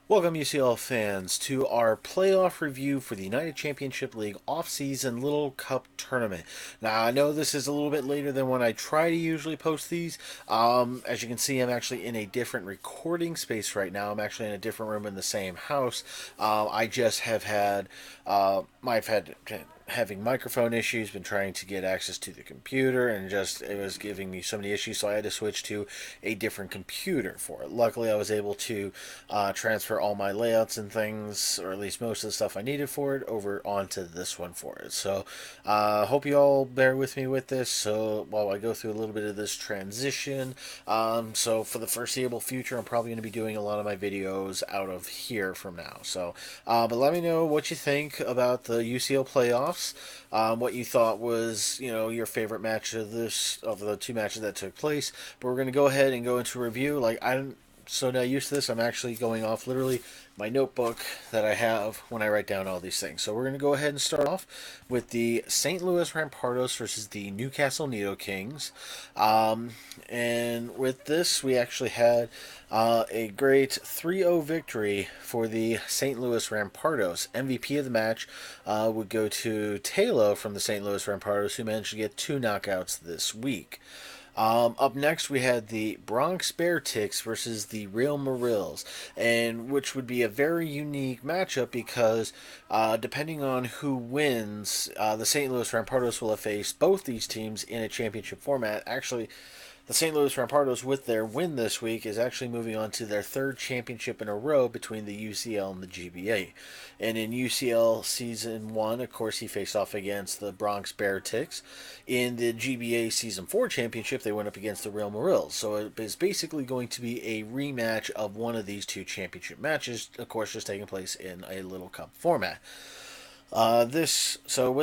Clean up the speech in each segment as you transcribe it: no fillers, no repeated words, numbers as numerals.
Welcome, UCL fans, to our playoff review for the United Championship League off-season Little Cup tournament. Now, I know this is a little bit later than when I try to usually post these. As you can see, I'm actually in a different recording space right now. I'm actually in a different room in the same house. I just have had, I've had having microphone issues, been trying to get access to the computer, and just it was giving me so many issues, so I had to switch to a different computer for it. Luckily, I was able to transfer all my layouts and things, or at least most of the stuff I needed for it, over onto this one for it. So, hope you all bear with me with this. So, while I go through a little bit of this transition, so for the foreseeable future, I'm probably going to be doing a lot of my videos out of here from now. So, but let me know what you think about the UCL playoffs. What you thought was, your favorite match of the two matches that took place. But we're going to go ahead and go into review. Like, I'm so now used to this, I'm actually going off literally my notebook that I have when I write down all these things. So we're going to go ahead and start off with the St. Louis Rampardos versus the Newcastle Nido Kings. And with this, we actually had a great 3-0 victory for the St. Louis Rampardos. MVP of the match would go to Taylor from the St. Louis Rampardos, who managed to get 2 knockouts this week. Up next, we had the Bronx Bear Ticks versus the Real Marills, and which would be a very unique matchup because depending on who wins, the St. Louis Rampardos will have faced both these teams in a championship format. Actually, the St. Louis Rampardos, with their win this week, is actually moving on to their third championship in a row between the UCL and the GBA. And in UCL Season 1, of course, he faced off against the Bronx Bear Ticks. In the GBA Season 4 championship, they went up against the Real Marills. So it is basically going to be a rematch of one of these two championship matches, of course, just taking place in a Little Cup format. With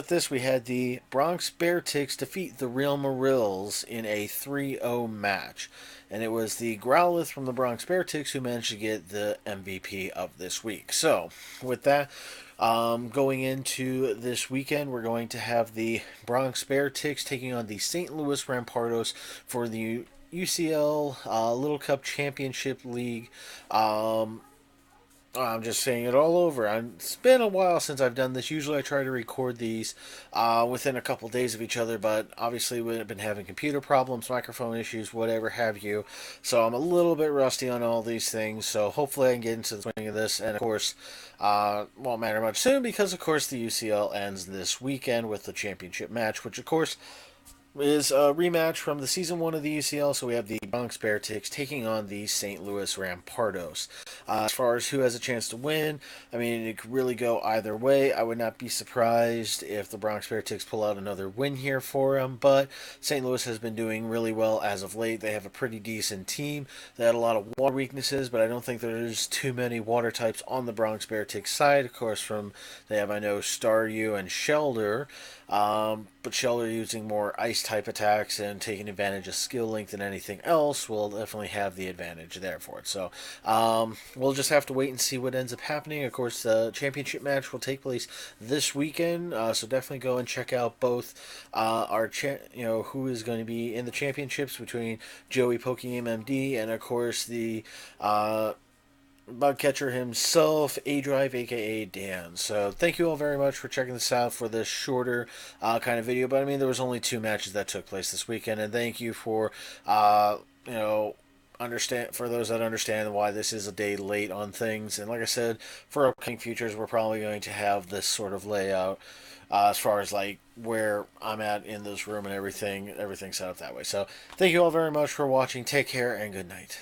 this, we had the Bronx Bear Ticks defeat the Real Marills in a 3-0 match. And it was the Growlith from the Bronx Bear Ticks who managed to get the MVP of this week. So, with that, going into this weekend, we're going to have the Bronx Bear Ticks taking on the St. Louis Rampardos for the UCL Little Cup Championship League. I'm just saying it all over. It's been a while since I've done this. Usually I try to record these within a couple days of each other, but obviously we've been having computer problems, microphone issues, whatever have you. So I'm a little bit rusty on all these things. So hopefully I can get into the swing of this. And of course, won't matter much soon because, of course, the UCL ends this weekend with the championship match, which, of course, is a rematch from the season 1 of the UCL. So we have the Bronx Bear Ticks taking on the St. Louis Rampardos. As far as who has a chance to win, I mean, it could really go either way. I would not be surprised if the Bronx Bear Ticks pull out another win here for them, but St. Louis has been doing really well as of late. They have a pretty decent team. They had a lot of water weaknesses, but I don't think there's too many water types on the Bronx Bear Ticks side. Of course, they have, I know, Staryu and Shelder, but Shelder using more ice type attacks and taking advantage of skill link than anything else will definitely have the advantage there for it. So we'll just have to wait and see what ends up happening. Of course, the championship match will take place this weekend, so definitely go and check out both who is going to be in the championships between Joey Pokemon MD and of course the bug catcher himself, A-Drive, aka Dan. So thank you all very much for checking this out for this shorter kind of video. But I mean, there was only 2 matches that took place this weekend, and thank you for understand for those that understand why this is a day late on things. And like I said, for upcoming futures, we're probably going to have this sort of layout. As far as like where I'm at in this room and everything set up that way. So thank you all very much for watching. Take care and good night.